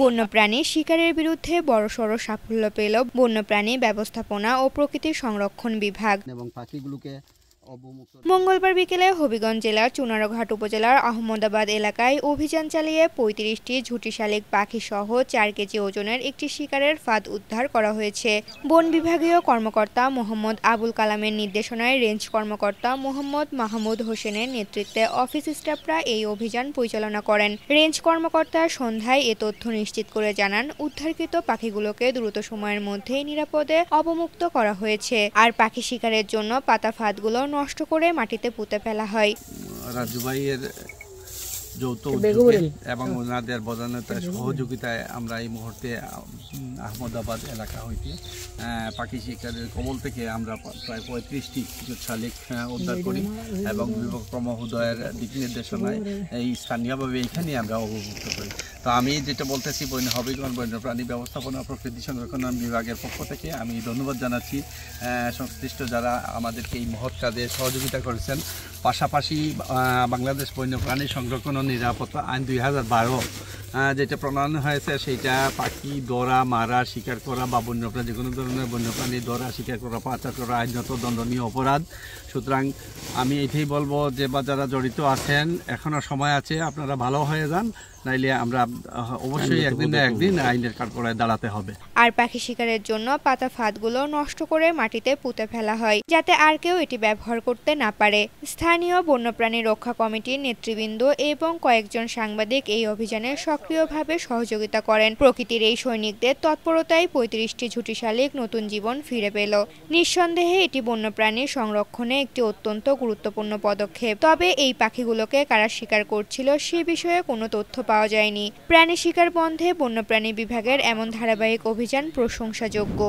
বন্যপ্রাণী শিকারের বিরুদ্ধে বড়সড় সাফল্য পেল বন্যপ্রাণী ব্যবস্থাপনা ও প্রকৃতি সংরক্ষণ বিভাগ এবং পাখিগুলোকে মঙ্গলবার বিকেলে হবিগঞ্জ জেলার চুনারঘাট উপজেলার আহমদাবাদ এলাকায় অভিযান চালিয়ে ৩৫টি ঝুঁটি শালিক পাখি সহ ৪ কেজি ওজনের একটি শিকারের ফাঁদ উদ্ধার করা হয়েছে। বন বিভাগীয় কর্মকর্তা মোহাম্মদ আবুল কালামের নির্দেশনায় রেঞ্জ কর্মকর্তা মোহাম্মদ মাহমুদ হোসেনের নেতৃত্বে অফিস স্টাফরা এই অভিযান পরিচালনা করেন। রেঞ্জ কর্মকর্তা সন্ধ্যায় এ তথ্য নিশ্চিত করে জানান, উদ্ধারকৃত পাখিগুলোকে দ্রুত সময়ের মধ্যে নিরাপদে অবমুক্ত করা হয়েছে। আর পাখি শিকারের জন্য পাতা ফাঁদগুলো নষ্ট করে মাটিতে পুঁতে ফেলা হয়। রাজু ভাইয়ের যৌথ উদ্যোগে এবং ওনাদের বদান্যতায় সহযোগিতায় আমরা এই মুহূর্তে আহমদাবাদ এলাকা হইতে পাখি শিকারের কবল থেকে আমরা প্রায় ৩৫টি শালিক উদ্ধার করি এবং বিভক্ত মহোদয়ের দিক নির্দেশনায় এই স্থানীয়ভাবে এইখানে আমরা অবমুক্ত করি। তো আমি যেটা বলতেছি হবিগঞ্জ বন্যপ্রাণী ব্যবস্থাপনা প্রকৃতি সংরক্ষণ বিভাগের পক্ষ থেকে আমি ধন্যবাদ জানাচ্ছি সংশ্লিষ্ট যারা আমাদেরকে এই মহৎ কাজে সহযোগিতা করেছেন। পাশাপাশি বাংলাদেশ বন্যপ্রাণী সংরক্ষণ ও নিরাপত্তা আইন ২০১২ যেটা প্রণয়ন হয়েছে সেইটা পাখি ধরা, মারা, শিকার করা বা বন্যপ্রাণী যে কোনো ধরনের বন্যপ্রাণী ধরা, শিকার করা, পাচার করা আইনত দণ্ডনীয় অপরাধ। সুতরাং আমি এটাই বলবো যে বা যারা জড়িত আছেন এখনও সময় আছে, আপনারা ভালো হয়ে যান, নাইলে আমরা অবশ্যই একদিন না একদিন আইনের কাঠগড়ায় দাঁড়াতে হবে। আর পাখি শিকারের জন্য পাতা ফাঁদগুলো নষ্ট করে মাটিতে পুঁতে ফেলা হয়, যাতে আর কেউ এটি ব্যবহার করতে না পারে। স্থানীয় বন্যপ্রাণী রক্ষা কমিটির নেতৃবৃন্দ এবং কয়েকজন সাংবাদিক এই অভিযানে সক্রিয়ভাবে সহযোগিতা করেন। প্রকৃতির এই সৈনিকদের তৎপরতায় ৩৫টি ঝুঁটি শালিক নতুন জীবন ফিরে পেল। নিঃসন্দেহে এটি বন্যপ্রাণী সংরক্ষণে একটি অত্যন্ত গুরুত্বপূর্ণ পদক্ষেপ। তবে এই পাখিগুলোকে কারা শিকার করছিল সে বিষয়ে কোনো তথ্য পাওয়া যায়নি। প্রাণী শিকার বন্ধে বন্যপ্রাণী বিভাগের এমন ধারাবাহিক অভিযান প্রশংসাযোগ্য।